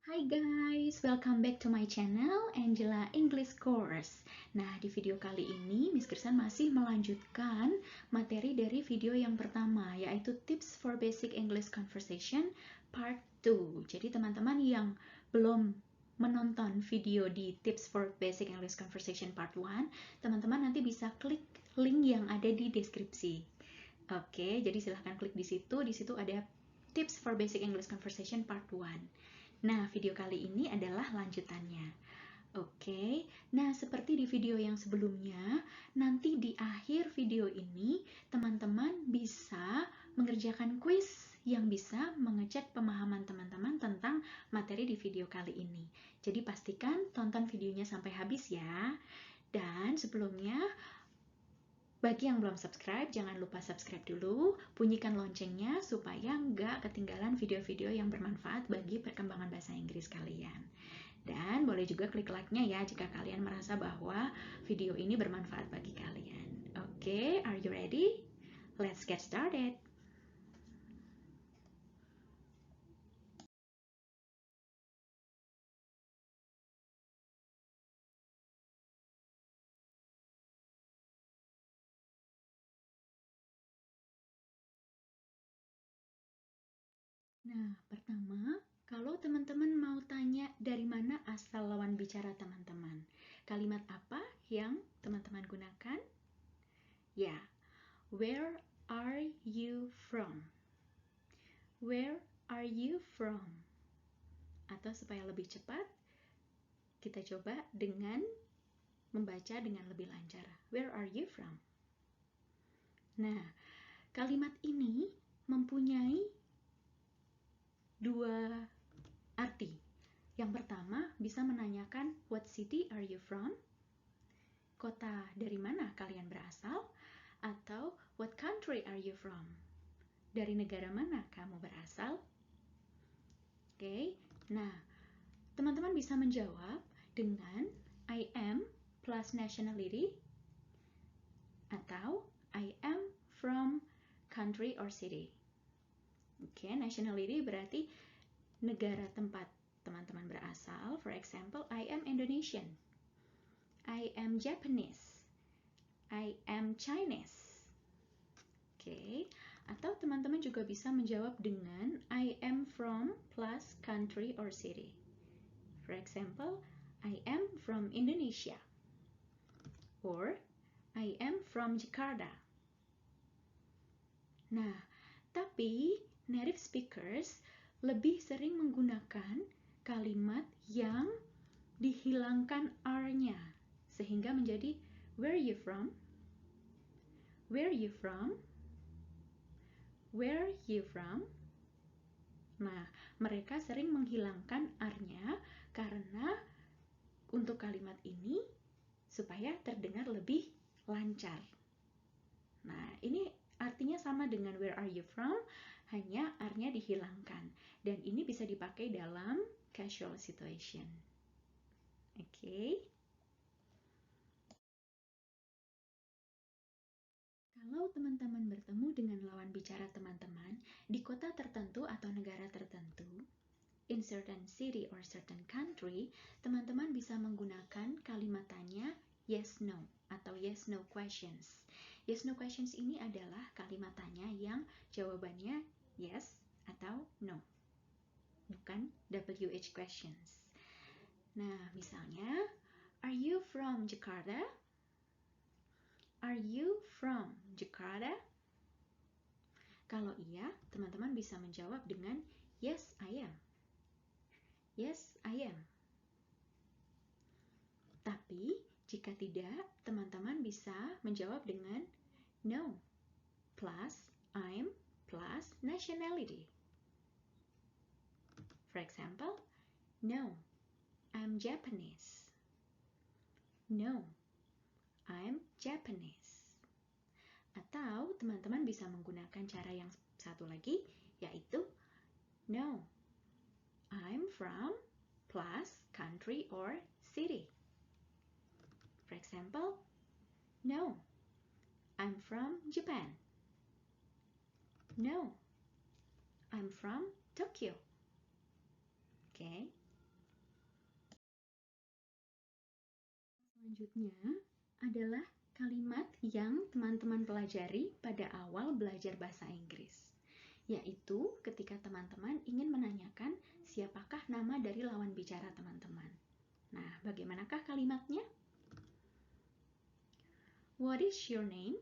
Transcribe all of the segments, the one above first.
Hai guys, welcome back to my channel Angela English Course. Nah, di video kali ini Miss Kirsten masih melanjutkan materi dari video yang pertama, yaitu Tips for Basic English Conversation Part 2. Jadi teman-teman yang belum menonton video di Tips for Basic English Conversation Part 1, teman-teman nanti bisa klik link yang ada di deskripsi. Oke, jadi silahkan klik di situ. Di situ ada Tips for Basic English Conversation Part 1. Nah, video kali ini adalah lanjutannya. Oke, nah seperti di video yang sebelumnya, nanti di akhir video ini, teman-teman bisa mengerjakan kuis yang bisa mengecek pemahaman teman-teman tentang materi di video kali ini. Jadi pastikan tonton videonya sampai habis ya. Dan sebelumnya, bagi yang belum subscribe, jangan lupa subscribe dulu, bunyikan loncengnya supaya nggak ketinggalan video-video yang bermanfaat bagi perkembangan bahasa Inggris kalian. Dan boleh juga klik like-nya ya jika kalian merasa bahwa video ini bermanfaat bagi kalian. Oke, are you ready? Let's get started. Nah, pertama, kalau teman-teman mau tanya dari mana asal lawan bicara teman-teman, kalimat apa yang teman-teman gunakan? Ya, where are you from? Where are you from? Atau supaya lebih cepat, kita coba dengan membaca dengan lebih lancar. Where are you from? Nah, kalimat ini mempunyai dua arti. Yang pertama, bisa menanyakan what city are you from? Kota dari mana kalian berasal? Atau what country are you from? Dari negara mana kamu berasal? Oke, nah teman-teman bisa menjawab dengan I am plus nationality atau I am from country or city. Oke, nationality berarti negara tempat teman-teman berasal. For example, I am Indonesian. I am Japanese. I am Chinese. Oke, atau teman-teman juga bisa menjawab dengan I am from plus country or city. For example, I am from Indonesia. Or, I am from Jakarta. Nah, tapi native speakers lebih sering menggunakan kalimat yang dihilangkan R-nya, sehingga menjadi where are you from? Where are you from? Where are you from? Nah, mereka sering menghilangkan R-nya karena untuk kalimat ini supaya terdengar lebih lancar. Nah, ini artinya sama dengan where are you from, hanya R-nya dihilangkan. Dan ini bisa dipakai dalam casual situation. Oke. Kalau teman-teman bertemu dengan lawan bicara teman-teman di kota tertentu atau negara tertentu, in certain city or certain country, teman-teman bisa menggunakan kalimat tanya yes no atau yes no questions. Yes no questions ini adalah kalimat tanya yang jawabannya yes atau no, bukan WH questions. Nah, misalnya, are you from Jakarta? Are you from Jakarta? Kalau iya, teman-teman bisa menjawab dengan yes, I am. Yes, I am. Tapi, jika tidak, teman-teman bisa menjawab dengan no plus I'm plus nationality. For example, no, I'm Japanese. No, I'm Japanese. Atau teman-teman bisa menggunakan cara yang satu lagi, yaitu no, I'm from plus country or city. For example, no, I'm from Japan. No, I'm from Tokyo. Oke. Selanjutnya adalah kalimat yang teman-teman pelajari pada awal belajar bahasa Inggris, yaitu ketika teman-teman ingin menanyakan siapakah nama dari lawan bicara teman-teman. Nah, bagaimanakah kalimatnya? What is your name?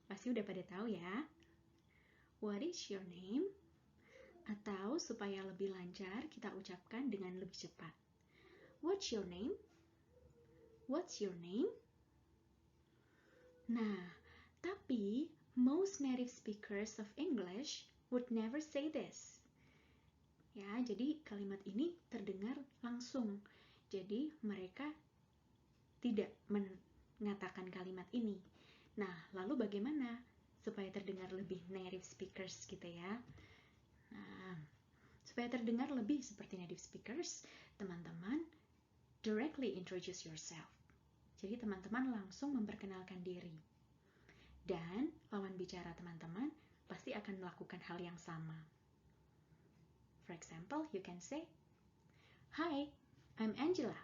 Pasti udah pada tahu ya. What is your name? Atau supaya lebih lancar, kita ucapkan dengan lebih cepat. What's your name? What's your name? Nah, tapi most native speakers of English would never say this. Ya, jadi kalimat ini terdengar langsung. Jadi mereka tidak mengatakan kalimat ini. Nah, lalu bagaimana supaya terdengar lebih native speakers gitu ya? Nah, supaya terdengar lebih seperti native speakers, teman-teman directly introduce yourself. Jadi teman-teman langsung memperkenalkan diri. Dan lawan bicara teman-teman pasti akan melakukan hal yang sama. For example, you can say, "Hi, I'm Angela."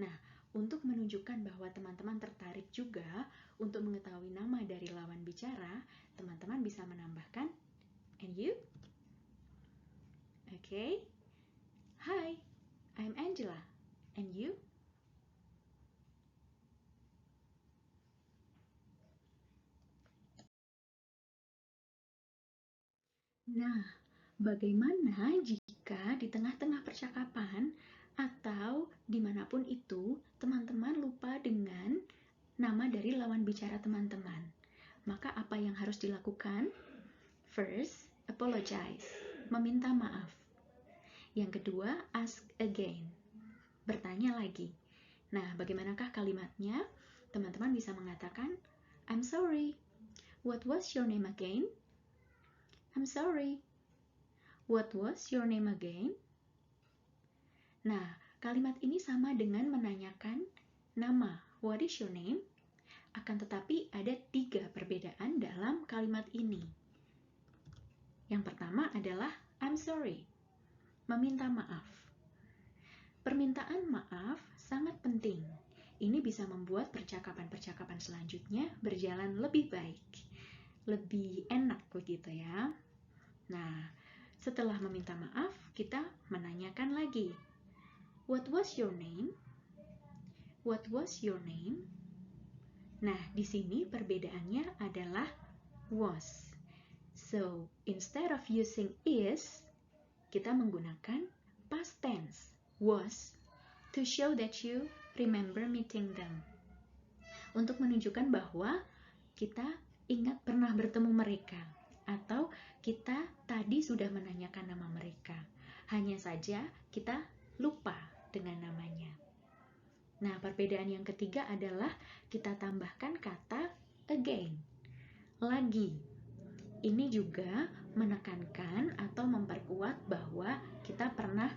Nah, untuk menunjukkan bahwa teman-teman tertarik juga untuk mengetahui nama dari lawan bicara, teman-teman bisa menambahkan, "And you?" Okay. "Hi, I'm Angela. And you?" Nah, bagaimana jika di tengah-tengah percakapan atau dimanapun itu teman-teman lupa dengan nama dari lawan bicara teman-teman? Maka apa yang harus dilakukan? First, apologize, meminta maaf. Yang kedua, ask again, bertanya lagi. Nah, bagaimanakah kalimatnya? Teman-teman bisa mengatakan, "I'm sorry. What was your name again?" I'm sorry. What was your name again? Nah, kalimat ini sama dengan menanyakan nama. What is your name? Akan tetapi ada 3 perbedaan dalam kalimat ini. Yang pertama adalah I'm sorry, meminta maaf. Permintaan maaf sangat penting. Ini bisa membuat percakapan-percakapan selanjutnya berjalan lebih baik, lebih enak begitu ya. Nah, setelah meminta maaf, kita menanyakan lagi. What was your name? What was your name? Nah, di sini perbedaannya adalah was. So, instead of using is, kita menggunakan past tense, was, to show that you remember meeting them. Untuk menunjukkan bahwa kita ingat pernah bertemu mereka, atau kita tadi sudah menanyakan nama mereka. Hanya saja kita lupa dengan namanya. Nah, perbedaan yang ketiga adalah kita tambahkan kata again, lagi. Ini juga menekankan atau memperkuat bahwa kita pernah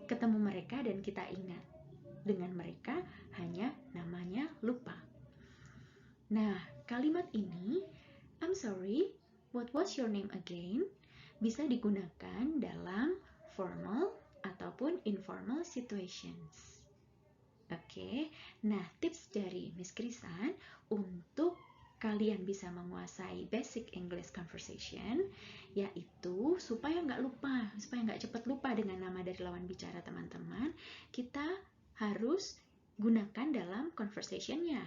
ketemu mereka dan kita ingat. Dengan mereka hanya namanya lupa. Nah, kalimat ini, I'm sorry, what was your name again? Bisa digunakan dalam formal ataupun informal situations. Oke, nah tips dari Miss Krisan untuk kalian bisa menguasai basic English conversation, yaitu supaya nggak cepat lupa dengan nama dari lawan bicara teman-teman, kita harus gunakan dalam conversation-nya.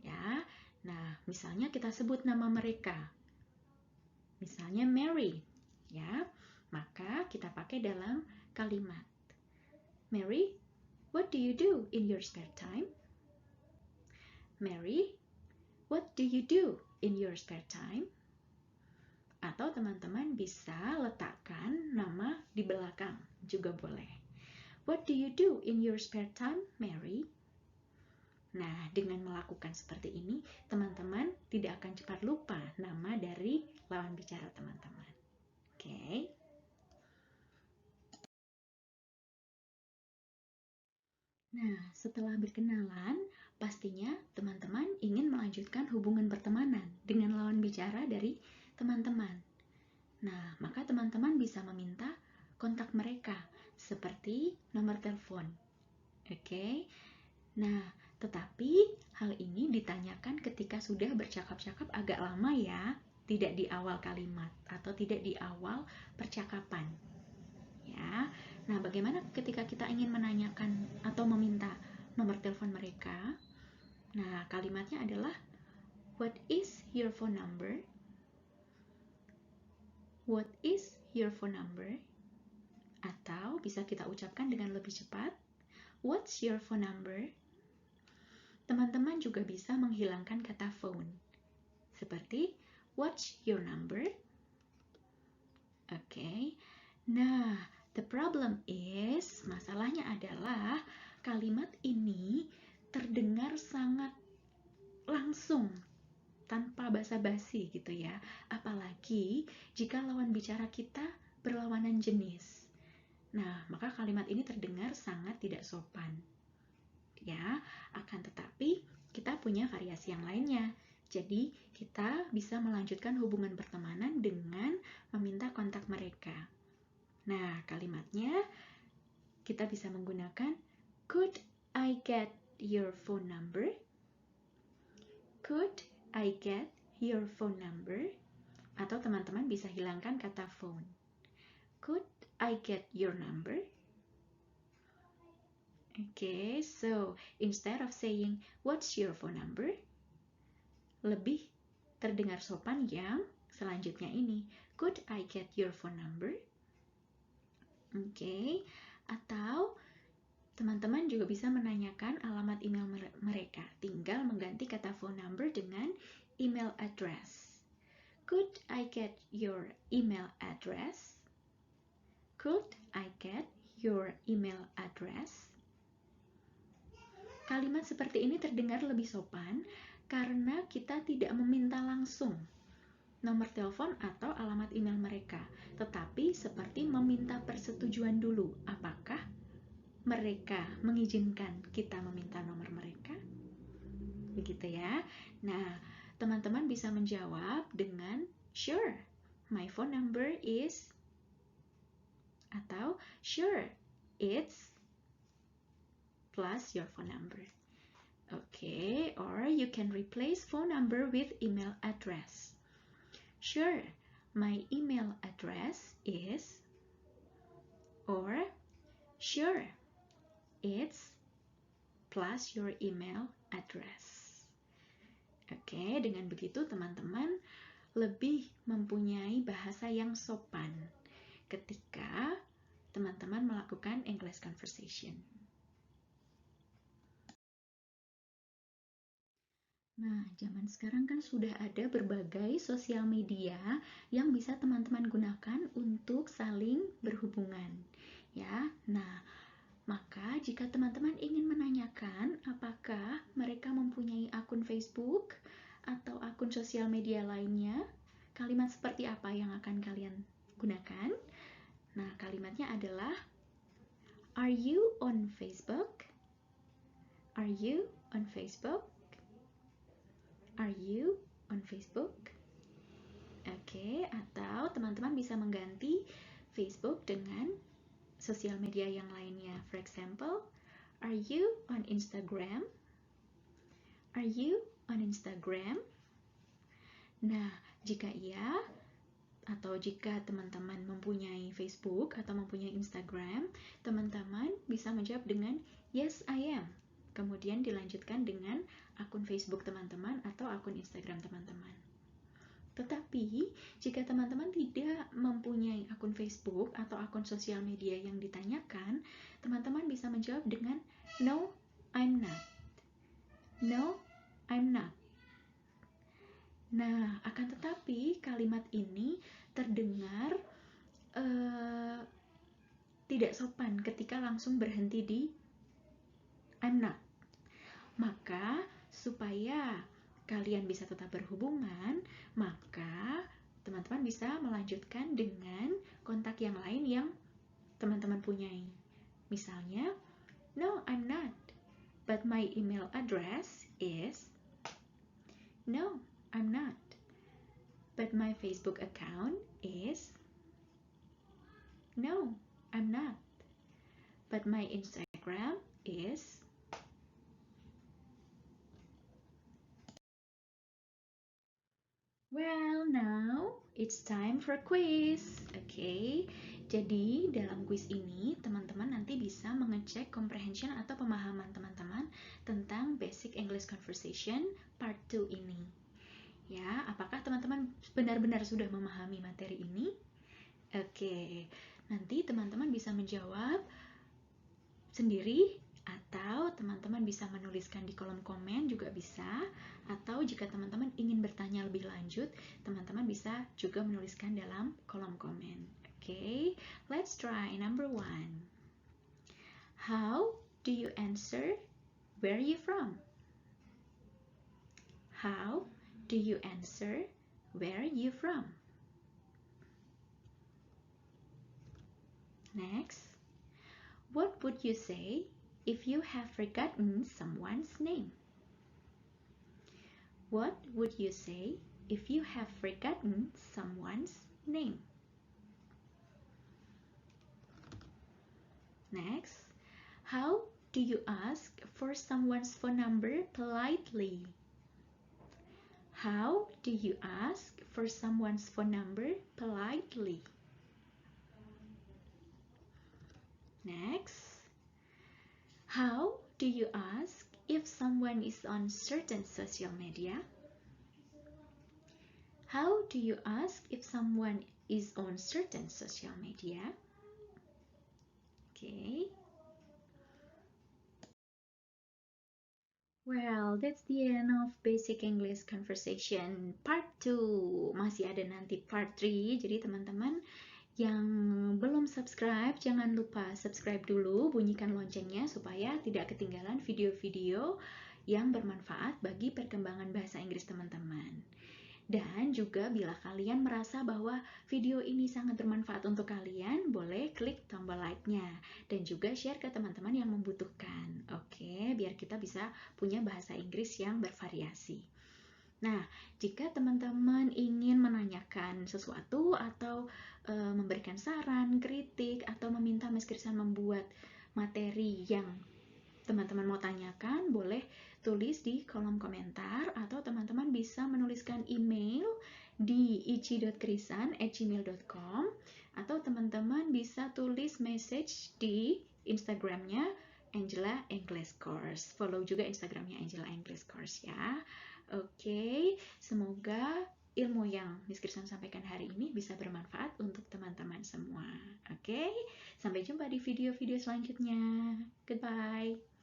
Ya, nah misalnya kita sebut nama mereka, misalnya Mary, ya, maka kita pakai dalam kalimat, Mary, what do you do in your spare time? Mary, what do you do in your spare time? Atau teman-teman bisa letakkan nama di belakang juga boleh. What do you do in your spare time, Mary? Nah, dengan melakukan seperti ini, teman-teman tidak akan cepat lupa nama dari lawan bicara teman-teman. Oke. Nah, setelah berkenalan, pastinya teman-teman ingin melanjutkan hubungan pertemanan dengan lawan bicara dari teman-teman. Nah, maka teman-teman bisa meminta kontak mereka, seperti nomor telepon. Oke. Nah, tetapi hal ini ditanyakan ketika sudah bercakap-cakap agak lama ya, tidak di awal kalimat atau tidak di awal percakapan. Ya. Nah, bagaimana ketika kita ingin menanyakan atau meminta nomor telepon mereka? Nah, kalimatnya adalah what is your phone number? What is your phone number? Atau bisa kita ucapkan dengan lebih cepat, what's your phone number? Teman-teman juga bisa menghilangkan kata phone. Seperti, what's your number? Oke. Nah, the problem is, masalahnya adalah kalimat ini terdengar sangat langsung, tanpa basa-basi gitu ya. Apalagi jika lawan bicara kita berlawanan jenis. Nah, maka kalimat ini terdengar sangat tidak sopan. Ya, akan tetapi kita punya variasi yang lainnya. Jadi, kita bisa melanjutkan hubungan pertemanan dengan meminta kontak mereka. Nah, kalimatnya kita bisa menggunakan could I get your phone number? Could I get your phone number? Atau teman-teman bisa hilangkan kata phone. Could I get your number? Okay, so instead of saying, what's your phone number? Lebih terdengar sopan yang selanjutnya ini. Could I get your phone number? Okay, atau teman-teman juga bisa menanyakan alamat email mereka. Tinggal mengganti kata phone number dengan email address. Could I get your email address? Could I get your email address? Kalimat seperti ini terdengar lebih sopan karena kita tidak meminta langsung nomor telepon atau alamat email mereka, tetapi seperti meminta persetujuan dulu. Apakah mereka mengizinkan kita meminta nomor mereka? Begitu ya. Nah, teman-teman bisa menjawab dengan sure, my phone number is, atau sure, it's plus your phone number. Okay, or you can replace phone number with email address. Sure, my email address is, or sure, it's plus your email address. Oke, dengan begitu teman-teman lebih mempunyai bahasa yang sopan ketika teman-teman melakukan English conversation. Nah, zaman sekarang kan sudah ada berbagai sosial media yang bisa teman-teman gunakan untuk saling berhubungan. Ya, nah, maka jika teman-teman ingin menanyakan apakah mereka mempunyai akun Facebook atau akun sosial media lainnya, kalimat seperti apa yang akan kalian gunakan? Nah, kalimatnya adalah, are you on Facebook? Are you on Facebook? Are you on Facebook? Oke, atau teman-teman bisa mengganti Facebook dengan sosial media yang lainnya. For example, are you on Instagram? Are you on Instagram? Nah, jika iya, atau jika teman-teman mempunyai Facebook atau mempunyai Instagram, teman-teman bisa menjawab dengan yes, I am. Kemudian dilanjutkan dengan akun Facebook teman-teman atau akun Instagram teman-teman. Tetapi, jika teman-teman tidak mempunyai akun Facebook atau akun sosial media yang ditanyakan, teman-teman bisa menjawab dengan no, I'm not. No, I'm not. Nah, akan tetapi kalimat ini terdengar tidak sopan ketika langsung berhenti di I'm not. Maka, supaya kalian bisa tetap berhubungan, maka teman-teman bisa melanjutkan dengan kontak yang lain yang teman-teman punyai. Misalnya, no, I'm not, but my email address is, no, I'm not, but my Facebook account is, no, I'm not, but my Instagram is well, now it's time for quiz. Oke, jadi dalam quiz ini teman-teman nanti bisa mengecek comprehension atau pemahaman teman-teman tentang Basic English Conversation Part 2 ini. Ya, apakah teman-teman benar-benar sudah memahami materi ini? Oke, nanti teman-teman bisa menjawab sendiri atau teman-teman bisa menuliskan di kolom komen juga bisa, atau jika teman-teman ingin bertanya lebih lanjut, teman-teman bisa juga menuliskan dalam kolom komen. Oke, let's try number 1. How do you answer where are you from? How do you answer where are you from? Next, what would you say if you have forgotten someone's name? What would you say if you have forgotten someone's name? Next, how do you ask for someone's phone number politely? How do you ask for someone's phone number politely? Next, how do you ask if someone is on certain social media? How do you ask if someone is on certain social media? Okay. Well, that's the end of Basic English Conversation Part 2. Masih ada nanti Part 3. Jadi teman-teman yang belum subscribe, jangan lupa subscribe dulu, bunyikan loncengnya supaya tidak ketinggalan video-video yang bermanfaat bagi perkembangan bahasa Inggris teman-teman. Dan juga bila kalian merasa bahwa video ini sangat bermanfaat untuk kalian, boleh klik tombol like-nya dan juga share ke teman-teman yang membutuhkan. Oke, biar kita bisa punya bahasa Inggris yang bervariasi. Nah, jika teman-teman ingin menanyakan sesuatu atau memberikan saran, kritik, atau meminta Miss Kirsan membuat materi yang teman-teman mau tanyakan, boleh tulis di kolom komentar atau teman-teman bisa menuliskan email di ici.krisan@gmail.com atau teman-teman bisa tulis message di Instagramnya Angela English Course. Follow juga Instagramnya Angela English Course ya. Oke, semoga ilmu yang Miss Kirsan sampaikan hari ini bisa bermanfaat untuk teman-teman semua. Oke, sampai jumpa di video-video selanjutnya. Goodbye.